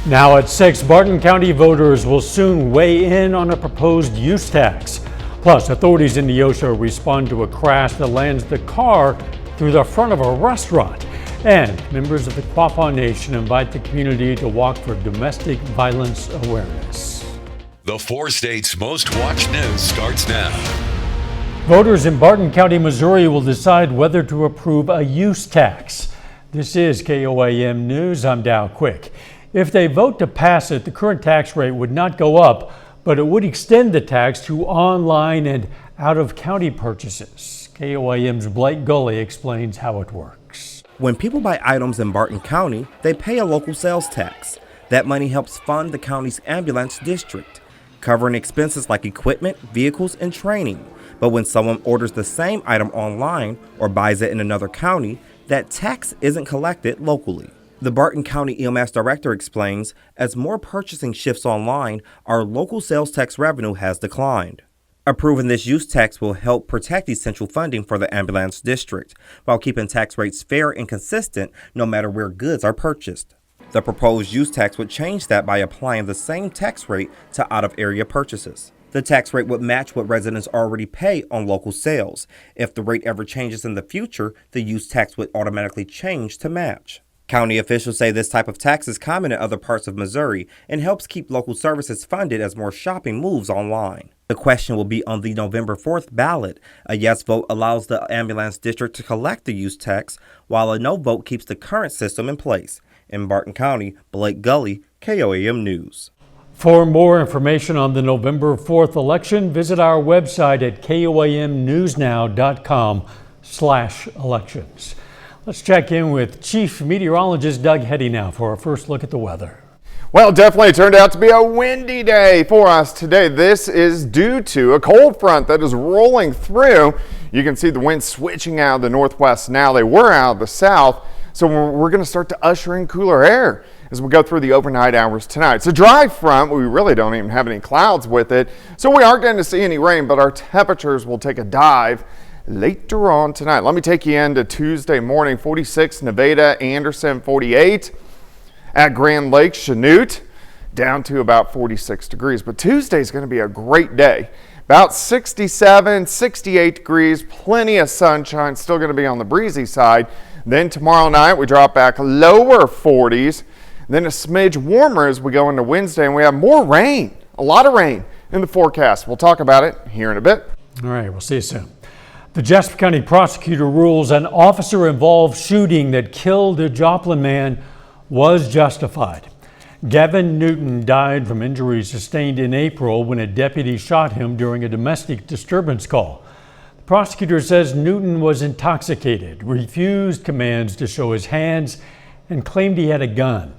Now at 6, Barton County voters will soon weigh in on a proposed use tax. Plus, authorities in Neosho respond to a crash that lands the car through the front of a restaurant. And members of the Quapaw Nation invite the community to walk for domestic violence awareness. The 4 states' most watched news starts now. Voters in Barton County, Missouri will decide whether to approve a use tax. This is KOAM News. I'm Dow Quick. If they vote to pass it, the current tax rate would not go up, but it would extend the tax to online and out-of-county purchases. KOAM's Blake Gully explains how it works. When people buy items in Barton County, they pay a local sales tax. That money helps fund the county's ambulance district, covering expenses like equipment, vehicles, and training. But when someone orders the same item online or buys it in another county, that tax isn't collected locally. The Barton County EMS director explains, as more purchasing shifts online, our local sales tax revenue has declined. Approving this use tax will help protect essential funding for the ambulance district, while keeping tax rates fair and consistent no matter where goods are purchased. The proposed use tax would change that by applying the same tax rate to out-of-area purchases. The tax rate would match what residents already pay on local sales. If the rate ever changes in the future, the use tax would automatically change to match. County officials say this type of tax is common in other parts of Missouri and helps keep local services funded as more shopping moves online. The question will be on the November 4th ballot. A yes vote allows the ambulance district to collect the use tax, while a no vote keeps the current system in place. In Barton County, Blake Gully, KOAM News. For more information on the November 4th election, visit our website at koamnewsnow.com/elections. Let's check in with Chief Meteorologist Doug Heddy now for a first look at the weather. Well, it definitely turned out to be a windy day for us today. This is due to a cold front that is rolling through. You can see the wind switching out of the northwest now. They were out of the south, so we're going to start to usher in cooler air as we go through the overnight hours tonight. It's a dry front, but we really don't even have any clouds with it, so we aren't going to see any rain, but our temperatures will take a dive later on tonight. Let me take you into Tuesday morning. 46 Nevada, Anderson 48. At Grand Lake, Chanute, down to about 46 degrees. But Tuesday's going to be a great day. About 67, 68 degrees, plenty of sunshine, still going to be on the breezy side. Then tomorrow night we drop back lower 40s. Then a smidge warmer as we go into Wednesday, and we have more rain, a lot of rain in the forecast. We'll talk about it here in a bit. All right, we'll see you soon. The Jasper County prosecutor rules an officer-involved shooting that killed a Joplin man was justified. Gavin Newton died from injuries sustained in April when a deputy shot him during a domestic disturbance call. The prosecutor says Newton was intoxicated, refused commands to show his hands, and claimed he had a gun.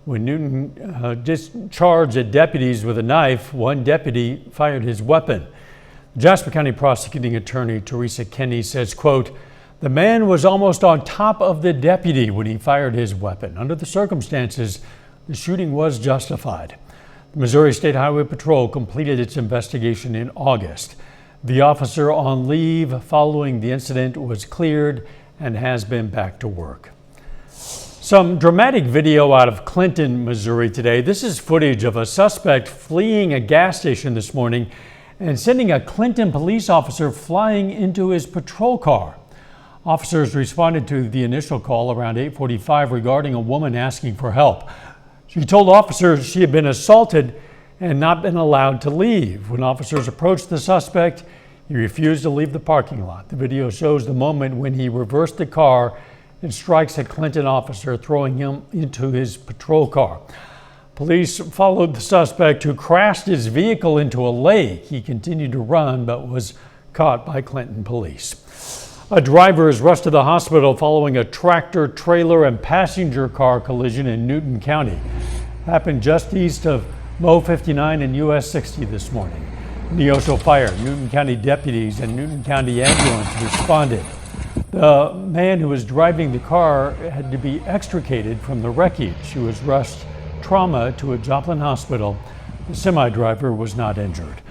When Newton discharged at deputies with a knife, one deputy fired his weapon. Jasper County prosecuting attorney Teresa Kenney says, quote, "The man was almost on top of the deputy when he fired his weapon. Under the circumstances, the shooting was justified." The Missouri State Highway Patrol completed its investigation in August. The officer on leave following the incident was cleared and has been back to work. Some dramatic video out of Clinton, Missouri today. This is footage of a suspect fleeing a gas station this morning and sending a Clinton police officer flying into his patrol car. Officers responded to the initial call around 8:45 regarding a woman asking for help. She told officers she had been assaulted and not been allowed to leave. When officers approached the suspect, he refused to leave the parking lot. The video shows the moment when he reversed the car and strikes a Clinton officer, throwing him into his patrol car. Police followed the suspect, who crashed his vehicle into a lake. He continued to run but was caught by Clinton police. A driver is rushed to the hospital following a tractor, trailer, and passenger car collision in Newton County. Happened just east of Mo 59 and US 60 this morning. Neosho Fire, Newton County deputies, and Newton County ambulance responded. The man who was driving the car had to be extricated from the wreckage. He was rushed trauma to a Joplin hospital. The semi-driver was not injured.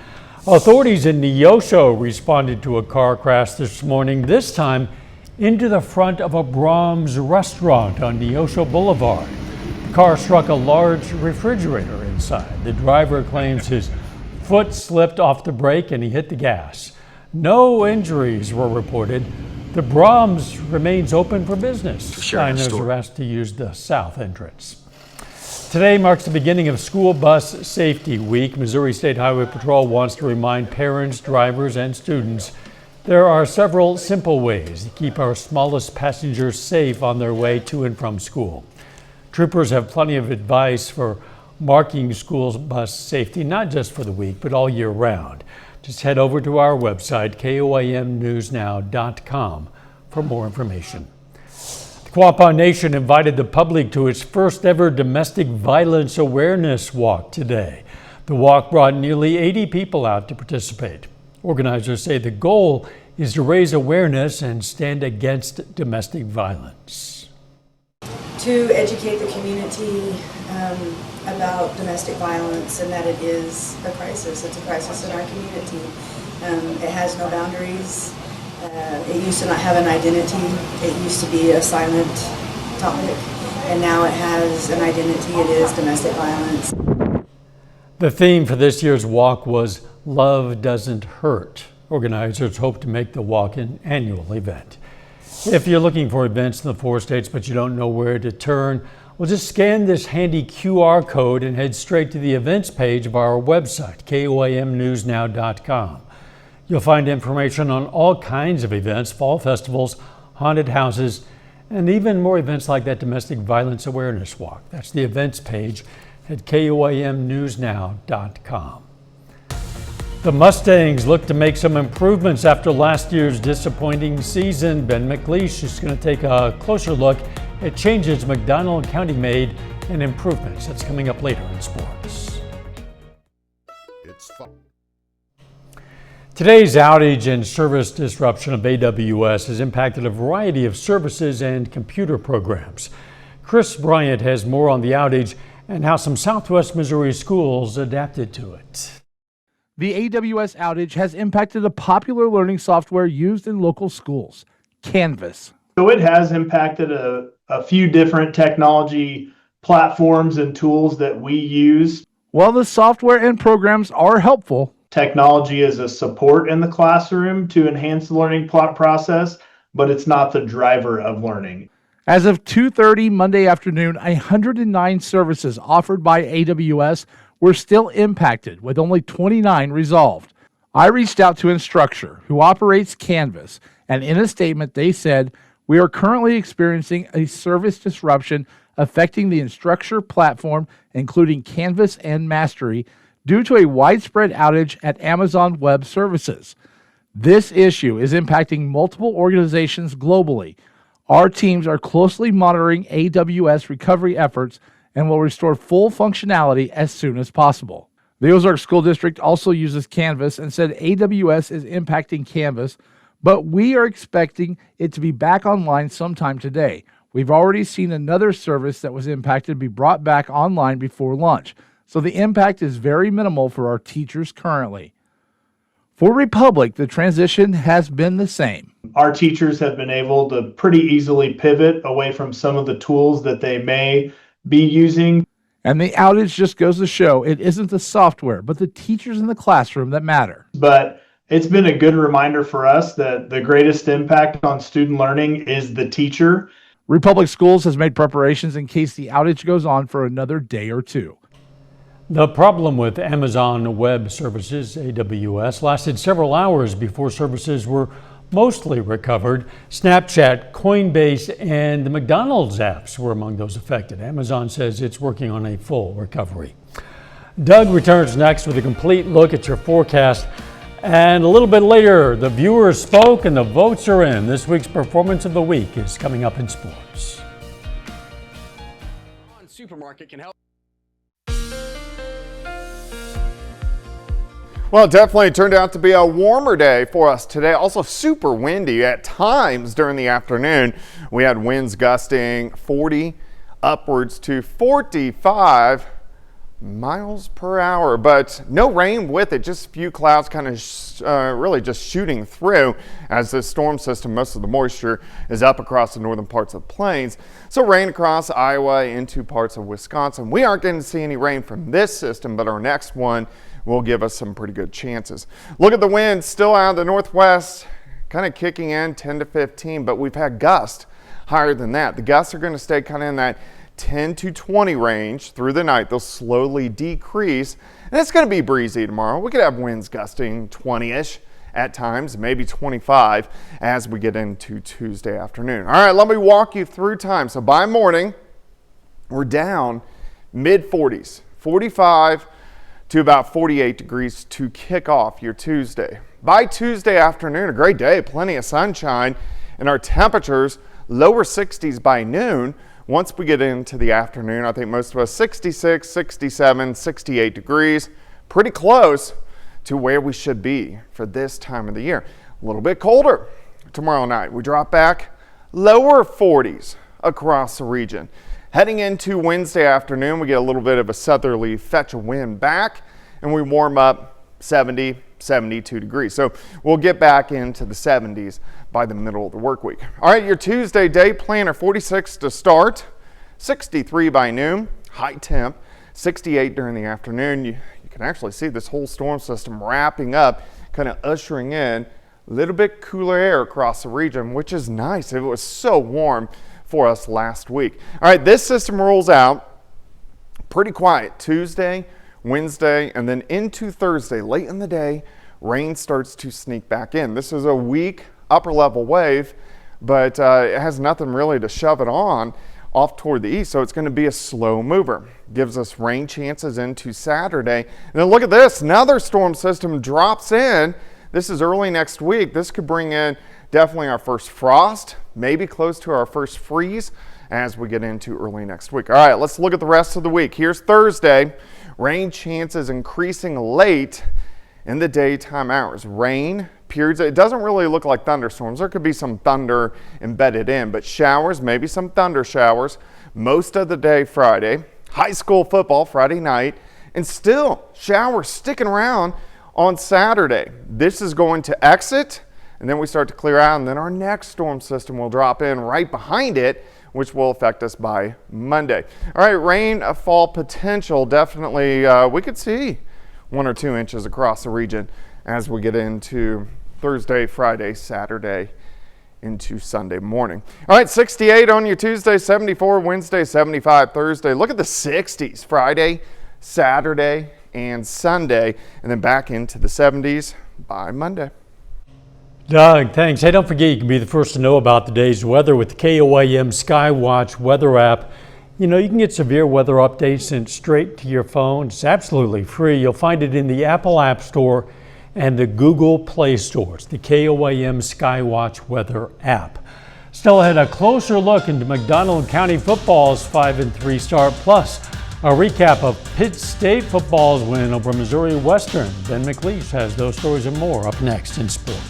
Authorities in Neosho responded to a car crash this morning, this time into the front of a Brahms restaurant on Neosho Boulevard. The car struck a large refrigerator inside. The driver claims his foot slipped off the brake and he hit the gas. No injuries were reported. The Brahms remains open for business. Diners are asked to use the south entrance. Today marks the beginning of School Bus Safety Week. Missouri State Highway Patrol wants to remind parents, drivers, and students there are several simple ways to keep our smallest passengers safe on their way to and from school. Troopers have plenty of advice for marking school bus safety, not just for the week, but all year round. Just head over to our website, KOAMnewsnow.com, for more information. The Quapaw Nation invited the public to its first ever domestic violence awareness walk today. The walk brought nearly 80 people out to participate. Organizers say the goal is to raise awareness and stand against domestic violence. To educate the community about domestic violence and that it is a crisis. It's a crisis in our community. It has no boundaries. It used to not have an identity. It used to be a silent topic, and now it has an identity. It is domestic violence. The theme for this year's walk was Love Doesn't Hurt. Organizers hope to make the walk an annual event. If you're looking for events in the 4 states but you don't know where to turn, well, just scan this handy QR code and head straight to the events page of our website, KOAMnewsnow.com. You'll find information on all kinds of events, fall festivals, haunted houses, and even more events like that domestic violence awareness walk. That's the events page at KOAMnewsnow.com. The Mustangs look to make some improvements after last year's disappointing season. Ben McLeish is going to take a closer look at changes McDonald County made and improvements. That's coming up later in sports. Today's outage and service disruption of AWS has impacted a variety of services and computer programs. Chris Bryant has more on the outage and how some Southwest Missouri schools adapted to it. The AWS outage has impacted a popular learning software used in local schools, Canvas. So it has impacted a few different technology platforms and tools that we use. While the software and programs are helpful, technology is a support in the classroom to enhance the learning process, but it's not the driver of learning. As of 2:30 Monday afternoon, 109 services offered by AWS were still impacted, with only 29 resolved. I reached out to Instructure, who operates Canvas, and in a statement they said, "We are currently experiencing a service disruption affecting the Instructure platform, including Canvas and Mastery, due to a widespread outage at Amazon Web Services. This issue is impacting multiple organizations globally. Our teams are closely monitoring AWS recovery efforts and will restore full functionality as soon as possible." The Ozark School District also uses Canvas and said AWS is impacting Canvas, but we are expecting it to be back online sometime today. We've already seen another service that was impacted be brought back online before lunch, so the impact is very minimal for our teachers currently. For Republic, the transition has been the same. Our teachers have been able to pretty easily pivot away from some of the tools that they may be using. And the outage just goes to show it isn't the software, but the teachers in the classroom that matter. But it's been a good reminder for us that the greatest impact on student learning is the teacher. Republic Schools has made preparations in case the outage goes on for another day or two. The problem with Amazon Web Services, AWS, lasted several hours before services were mostly recovered. Snapchat, Coinbase, and the McDonald's apps were among those affected. Amazon says it's working on a full recovery. Doug returns next with a complete look at your forecast. And a little bit later, the viewers spoke and the votes are in. This week's Performance of the Week is coming up in sports. Supermarket can help. Well, it definitely turned out to be a warmer day for us today. Also super windy at times during the afternoon. We had winds gusting 40 upwards to 45 miles per hour, but no rain with it, just a few clouds kind of really just shooting through as this storm system, most of the moisture is up across the northern parts of the plains. So rain across Iowa into parts of Wisconsin. We aren't going to see any rain from this system, but our next one will give us some pretty good chances. Look at the wind, still out of the northwest, kind of kicking in 10 to 15, but we've had gusts higher than that. The gusts are going to stay kind of in that 10 to 20 range through the night. They'll slowly decrease, and it's going to be breezy tomorrow. We could have winds gusting 20-ish at times, maybe 25 as we get into Tuesday afternoon. All right, let me walk you through time. So by morning, we're down mid-40s, 45 to about 48 degrees to kick off your Tuesday. By Tuesday afternoon, a great day, plenty of sunshine, and our temperatures lower 60s by noon. Once we get into the afternoon, I think most of us 66, 67, 68 degrees, pretty close to where we should be for this time of the year. A little bit colder tomorrow night. We drop back lower 40s across the region. Heading into Wednesday afternoon, we get a little bit of a southerly fetch of wind back, and we warm up 70, 72 degrees. So we'll get back into the 70s by the middle of the work week. All right, your Tuesday day planner, 46 to start, 63 by noon, high temp, 68 during the afternoon. You can actually see this whole storm system wrapping up, kind of ushering in a little bit cooler air across the region, which is nice. It was so warm for us last week. All right, this system rolls out pretty quiet Tuesday, Wednesday, and then into Thursday, late in the day, rain starts to sneak back in. This is a weak upper level wave, but it has nothing really to shove it on off toward the east, so it's going to be a slow mover. Gives us rain chances into Saturday. And then look at this, another storm system drops in. This is early next week. This could bring in definitely our first frost, maybe close to our first freeze as we get into early next week. All right, let's look at the rest of the week. Here's Thursday. Rain chances increasing late in the daytime hours. Rain periods, it doesn't really look like thunderstorms. There could be some thunder embedded in, but showers, maybe some thunder showers most of the day Friday. High school football Friday night, and still showers sticking around on Saturday. This is going to exit, and then we start to clear out, and then our next storm system will drop in right behind it, which will affect us by Monday. All right, rainfall potential, definitely we could see 1 or 2 inches across the region as we get into Thursday, Friday, Saturday, into Sunday morning. All right, 68 on your Tuesday, 74 Wednesday, 75 Thursday. Look at the 60s Friday, Saturday, and Sunday, and then back into the 70s by Monday. Doug, thanks. Hey, don't forget you can be the first to know about the day's weather with the KOAM Skywatch weather app. You know, you can get severe weather updates sent straight to your phone. It's absolutely free. You'll find it in the Apple App Store and the Google Play Store. It's the KOAM Skywatch weather app. Still ahead, a closer look into McDonald County football's 5-3 start, plus a recap of Pitt State football's win over Missouri Western. Ben McLeish has those stories and more up next in sport.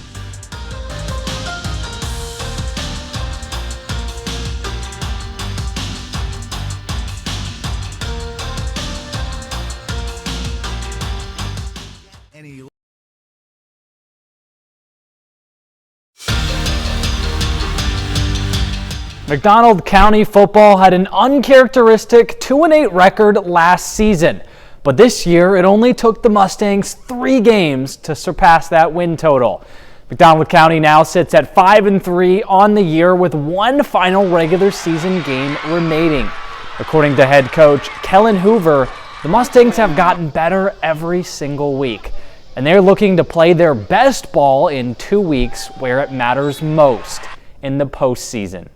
McDonald County football had an uncharacteristic 2-8 record last season, but this year it only took the Mustangs 3 games to surpass that win total. McDonald County now sits at 5-3 on the year with 1 final regular season game remaining. According to head coach Kellen Hoover, the Mustangs have gotten better every single week, and they're looking to play their best ball in 2 weeks where it matters most, in the postseason.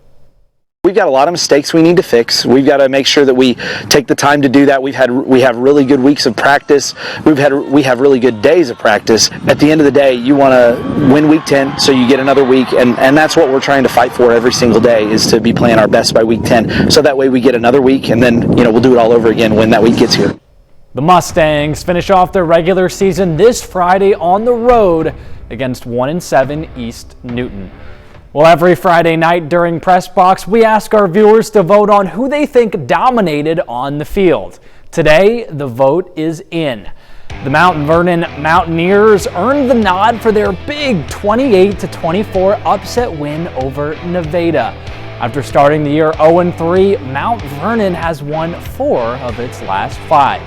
We've got a lot of mistakes we need to fix. We've got to make sure that we take the time to do that. We have really good weeks of practice. We have really good days of practice. At the end of the day, you want to win week 10 so you get another week, and that's what we're trying to fight for every single day, is to be playing our best by week 10. So that way we get another week, and then we'll do it all over again when that week gets here. The Mustangs finish off their regular season this Friday on the road against 1-7 East Newton. Well, every Friday night during Press Box, we ask our viewers to vote on who they think dominated on the field. Today, the vote is in. The Mount Vernon Mountaineers earned the nod for their big 28-24 upset win over Nevada. After starting the year 0-3, Mount Vernon has won 4 of its last 5.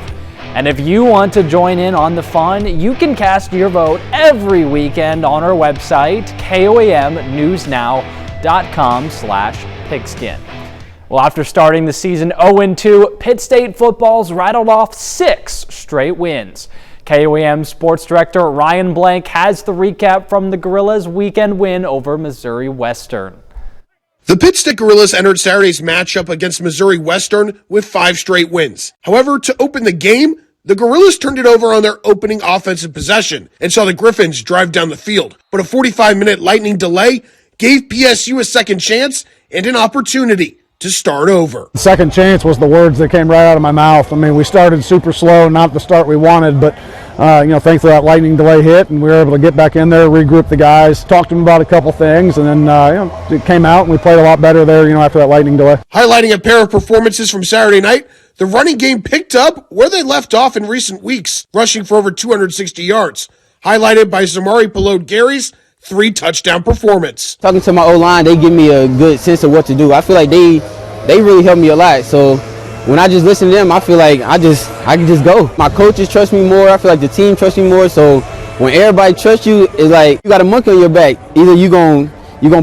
And if you want to join in on the fun, you can cast your vote every weekend on our website, koamnewsnow.com/pigskin. Well, after starting the season 0-2, Pitt State football's rattled off 6 straight wins. KOAM Sports Director Ryan Blank has the recap from the Gorillas' weekend win over Missouri Western. The Pitt State Gorillas entered Saturday's matchup against Missouri Western with 5 straight wins. However, to open the game, the Gorillas turned it over on their opening offensive possession and saw the Griffins drive down the field. But a 45-minute lightning delay gave PSU a second chance and an opportunity to start over. The second chance was the words that came right out of my mouth. I mean, we started super slow, not the start we wanted, but thankfully that lightning delay hit and we were able to get back in there, regroup the guys, talk to them about a couple things, and then it came out and we played a lot better there, after that lightning delay. Highlighting a pair of performances from Saturday night, the running game picked up where they left off in recent weeks, rushing for over 260 yards, highlighted by Zamari Pelode-Gary's 3-touchdown performance. Talking to my O-line, they give me a good sense of what to do. I feel like they really help me a lot. So when I just listen to them, I feel like I can just go. My coaches trust me more. I feel like the team trusts me more. So when everybody trusts you, it's like you got a monkey on your back. Either you're gonna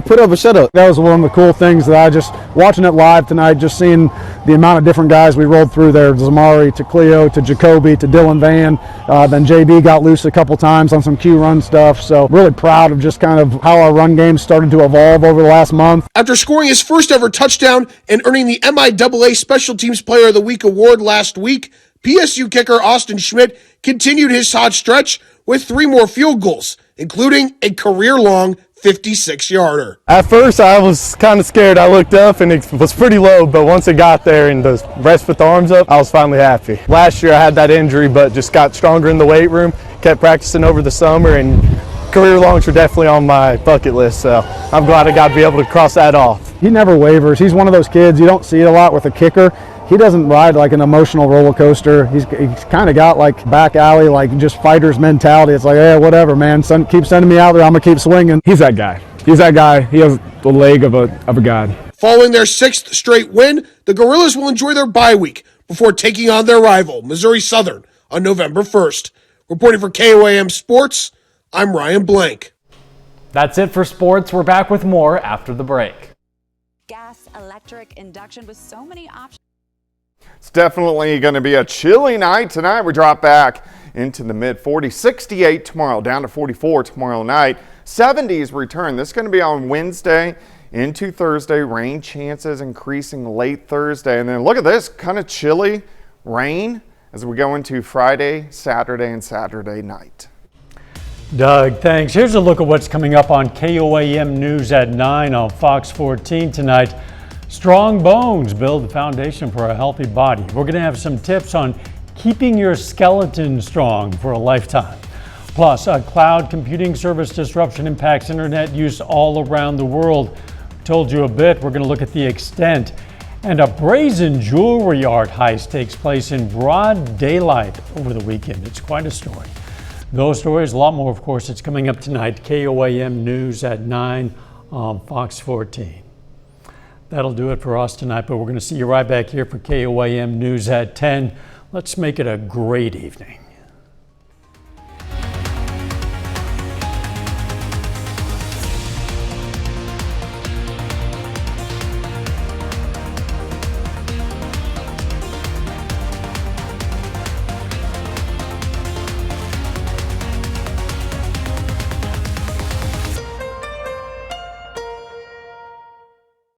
put up or shut up. That was one of the cool things that I just, watching it live tonight, just seeing the amount of different guys we rolled through there. Zamari to Cleo to Jacoby to Dylan Van. Then JB got loose a couple times on some Q run stuff. So really proud of just kind of how our run game started to evolve over the last month. After scoring his first ever touchdown and earning the MIAA Special Teams Player of the Week award last week, PSU kicker Austin Schmidt continued his hot stretch with 3 more field goals, including a career-long 56-yarder. At first, I was kind of scared. I looked up and it was pretty low, but once it got there and the rest put the arms up, I was finally happy. Last year, I had that injury, but just got stronger in the weight room, kept practicing over the summer, and career longs were definitely on my bucket list, so I'm glad I got to be able to cross that off. He never wavers. He's one of those kids, you don't see it a lot with a kicker. He doesn't ride like an emotional roller coaster. He's kind of got like back alley, like just fighter's mentality. It's like, yeah, whatever, man. Keep sending me out there. I'm going to keep swinging. He's that guy. He has the leg of a god. Following their 6th straight win, the Gorillas will enjoy their bye week before taking on their rival, Missouri Southern, on November 1st. Reporting for KOAM Sports, I'm Ryan Blank. That's it for sports. We're back with more after the break. Gas, electric, induction with so many options. It's definitely going to be a chilly night tonight. We drop back into the mid-40s, 68 tomorrow, down to 44 tomorrow night. 70s return. This is going to be on Wednesday into Thursday. Rain chances increasing late Thursday. And then look at this, kind of chilly rain as we go into Friday, Saturday, and Saturday night. Doug, thanks. Here's a look at what's coming up on KOAM News at 9 on Fox 14 tonight. Strong bones build the foundation for a healthy body. We're going to have some tips on keeping your skeleton strong for a lifetime. Plus, a cloud computing service disruption impacts internet use all around the world. Told you a bit. We're going to look at the extent. And a brazen jewelry art heist takes place in broad daylight over the weekend. It's quite a story. Those stories, a lot more, of course, it's coming up tonight. KOAM News at 9 on Fox 14. That'll do it for us tonight, but we're going to see you right back here for KOAM News at 10. Let's make it a great evening.